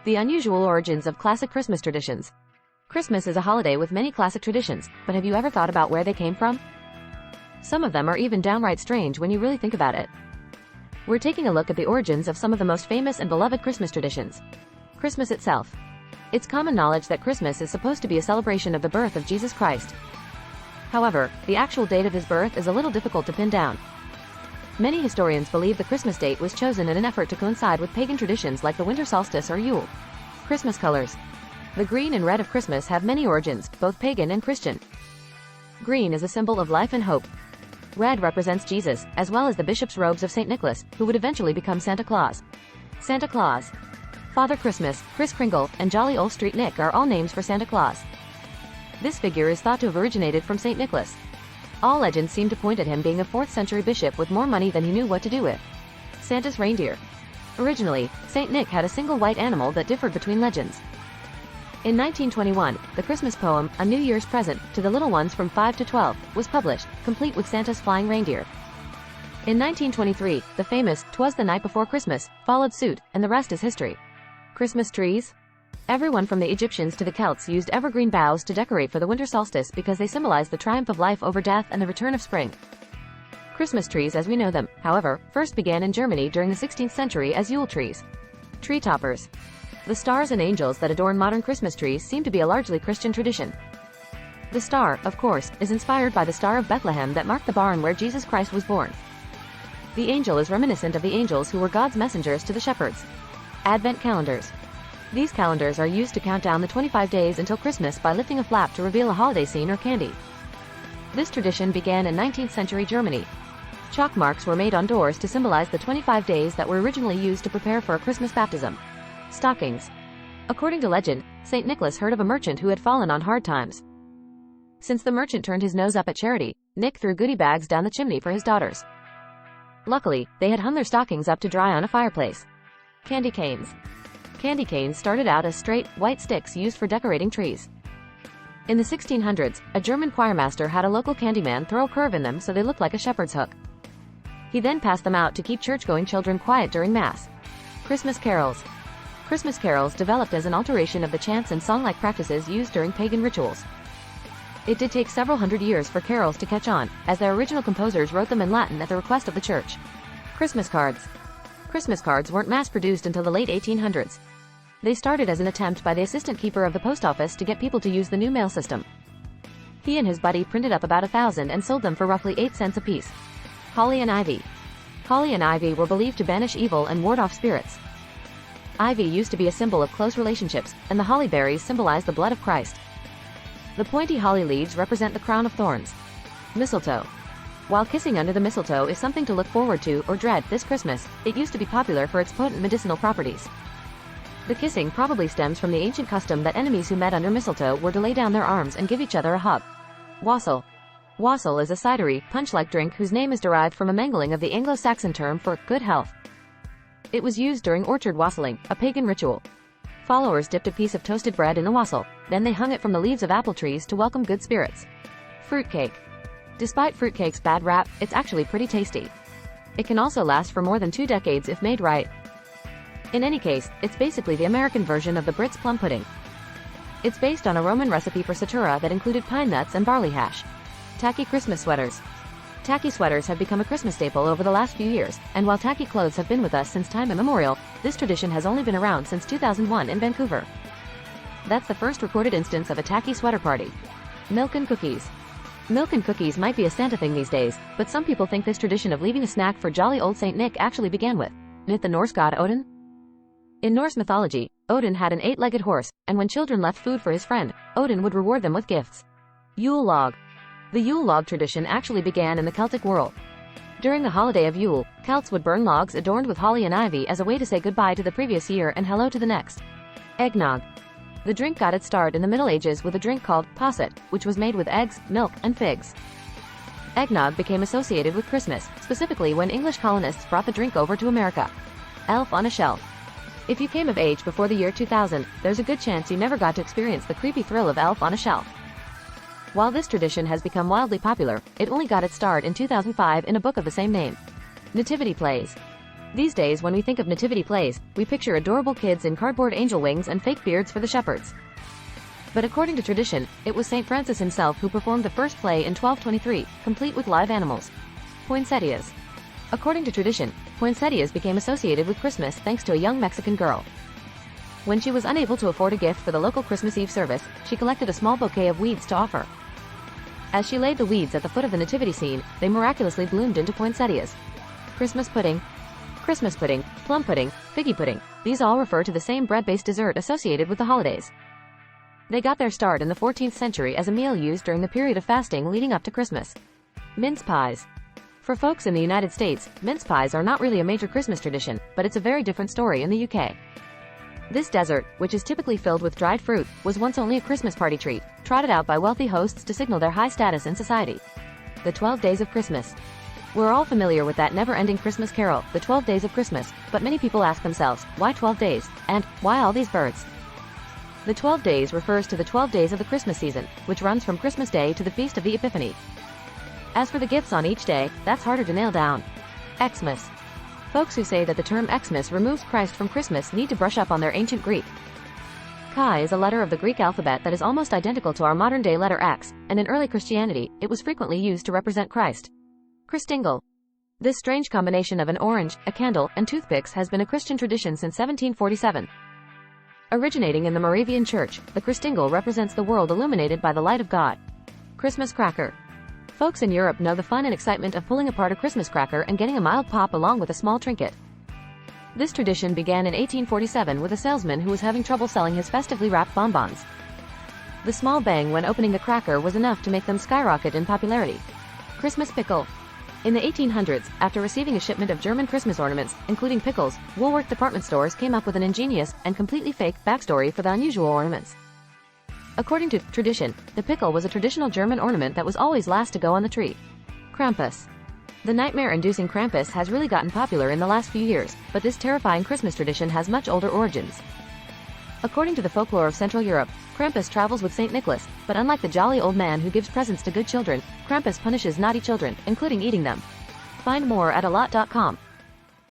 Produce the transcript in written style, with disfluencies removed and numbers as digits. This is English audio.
The unusual origins of classic Christmas traditions. Christmas is a holiday with many classic traditions, but have you ever thought about where they came from? Some of them are even downright strange when you really think about it. We're taking a look at the origins of some of the most famous and beloved Christmas traditions. Christmas itself. It's common knowledge that Christmas is supposed to be a celebration of the birth of Jesus Christ. However, the actual date of his birth is a little difficult to pin down. Many historians believe the Christmas date was chosen in an effort to coincide with pagan traditions like the winter solstice or Yule. Christmas colors. The green and red of Christmas have many origins, both pagan and Christian. Green is a symbol of life and hope. Red represents Jesus, as well as the bishop's robes of St. Nicholas, who would eventually become Santa Claus. Santa Claus. Father Christmas, Kris Kringle, and Jolly Old Street Nick are all names for Santa Claus. This figure is thought to have originated from St. Nicholas. All legends seem to point at him being a 4th century bishop with more money than he knew what to do with. Santa's reindeer. Originally, St. Nick had a single white animal that differed between legends. In 1921, the Christmas poem, A New Year's Present, to the Little Ones from 5 to 12, was published, complete with Santa's flying reindeer. In 1923, the famous, 'Twas the Night Before Christmas, followed suit, and the rest is history. Christmas trees. Everyone from the Egyptians to the Celts used evergreen boughs to decorate for the winter solstice because they symbolize the triumph of life over death and the return of spring. Christmas trees as we know them, however, first began in Germany during the 16th century as Yule trees. Tree toppers. The stars and angels that adorn modern Christmas trees seem to be a largely Christian tradition. The star, of course, is inspired by the Star of Bethlehem that marked the barn where Jesus Christ was born. The angel is reminiscent of the angels who were God's messengers to the shepherds. Advent calendars. These calendars are used to count down the 25 days until Christmas by lifting a flap to reveal a holiday scene or candy. This tradition began in 19th century Germany. Chalk marks were made on doors to symbolize the 25 days that were originally used to prepare for a Christmas baptism. Stockings. According to legend, St. Nicholas heard of a merchant who had fallen on hard times. Since the merchant turned his nose up at charity, Nick threw goodie bags down the chimney for his daughters. Luckily, they had hung their stockings up to dry on a fireplace. Candy canes. Candy canes started out as straight, white sticks used for decorating trees. In the 1600s, a German choirmaster had a local candyman throw a curve in them so they looked like a shepherd's hook. He then passed them out to keep church-going children quiet during Mass. Christmas carols. Christmas carols developed as an alteration of the chants and song-like practices used during pagan rituals. It did take several hundred years for carols to catch on, as their original composers wrote them in Latin at the request of the church. Christmas cards. Christmas cards weren't mass-produced until the late 1800s. They started as an attempt by the assistant keeper of the post office to get people to use the new mail system. He and his buddy printed up about 1,000 and sold them for roughly 8 cents apiece. Holly and ivy. Holly and ivy were believed to banish evil and ward off spirits. Ivy used to be a symbol of close relationships, and the holly berries symbolize the blood of Christ. The pointy holly leaves represent the crown of thorns. Mistletoe. While kissing under the mistletoe is something to look forward to or dread this Christmas, it used to be popular for its potent medicinal properties. The kissing probably stems from the ancient custom that enemies who met under mistletoe were to lay down their arms and give each other a hug. Wassail. Wassail is a cidery, punch-like drink whose name is derived from a mangling of the Anglo-Saxon term for good health. It was used during orchard wassailing, a pagan ritual. Followers dipped a piece of toasted bread in the wassail, then they hung it from the leaves of apple trees to welcome good spirits. Fruitcake. Despite fruitcake's bad rap, it's actually pretty tasty. It can also last for more than 2 decades if made right. In any case, it's basically the American version of the Brits' plum pudding. It's based on a Roman recipe for satura that included pine nuts and barley hash. Tacky Christmas sweaters. Tacky sweaters have become a Christmas staple over the last few years, and while tacky clothes have been with us since time immemorial, this tradition has only been around since 2001 in Vancouver. That's the first recorded instance of a tacky sweater party. Milk and cookies. Milk and cookies might be a Santa thing these days, but some people think this tradition of leaving a snack for jolly old St. Nick actually began with the Norse god Odin. In Norse mythology, Odin had an 8-legged horse, and when children left food for his friend, Odin would reward them with gifts. Yule log. The Yule log tradition actually began in the Celtic world. During the holiday of Yule, Celts would burn logs adorned with holly and ivy as a way to say goodbye to the previous year and hello to the next. Eggnog. The drink got its start in the Middle Ages with a drink called posset, which was made with eggs, milk, and figs. Eggnog became associated with Christmas, specifically when English colonists brought the drink over to America. Elf on a shelf. If you came of age before the year 2000, there's a good chance you never got to experience the creepy thrill of Elf on a Shelf. While this tradition has become wildly popular, it only got its start in 2005 in a book of the same name. Nativity plays. These days, when we think of nativity plays, we picture adorable kids in cardboard angel wings and fake beards for the shepherds. But according to tradition, it was St. Francis himself who performed the first play in 1223, complete with live animals. Poinsettias. According to tradition, poinsettias became associated with Christmas thanks to a young Mexican girl. When she was unable to afford a gift for the local Christmas Eve service, she collected a small bouquet of weeds to offer. As she laid the weeds at the foot of the nativity scene, they miraculously bloomed into poinsettias. Christmas pudding, plum pudding, figgy pudding, these all refer to the same bread-based dessert associated with the holidays. They got their start in the 14th century as a meal used during the period of fasting leading up to Christmas. Mince pies. For folks in the United States, mince pies are not really a major Christmas tradition, but it's a very different story in the UK. This dessert, which is typically filled with dried fruit, was once only a Christmas party treat, trotted out by wealthy hosts to signal their high status in society. The 12 Days of Christmas. We're all familiar with that never-ending Christmas carol, The 12 Days of Christmas, but many people ask themselves, why 12 days? And, why all these birds? The 12 days refers to the 12 days of the Christmas season, which runs from Christmas Day to the Feast of the Epiphany. As for the gifts on each day, that's harder to nail down. Xmas. Folks who say that the term Xmas removes Christ from Christmas need to brush up on their ancient Greek. Chi is a letter of the Greek alphabet that is almost identical to our modern-day letter X, and in early Christianity, it was frequently used to represent Christ. Christingle. This strange combination of an orange, a candle, and toothpicks has been a Christian tradition since 1747. Originating in the Moravian Church, the Christingle represents the world illuminated by the light of God. Christmas cracker. Folks in Europe know the fun and excitement of pulling apart a Christmas cracker and getting a mild pop along with a small trinket. This tradition began in 1847 with a salesman who was having trouble selling his festively wrapped bonbons. The small bang when opening the cracker was enough to make them skyrocket in popularity. Christmas pickle. In the 1800s, after receiving a shipment of German Christmas ornaments, including pickles, Woolworth department stores came up with an ingenious and completely fake backstory for the unusual ornaments. According to tradition, the pickle was a traditional German ornament that was always last to go on the tree. Krampus. The nightmare-inducing Krampus has really gotten popular in the last few years, but this terrifying Christmas tradition has much older origins. According to the folklore of Central Europe, Krampus travels with St. Nicholas, but unlike the jolly old man who gives presents to good children, Krampus punishes naughty children, including eating them. Find more at alot.com.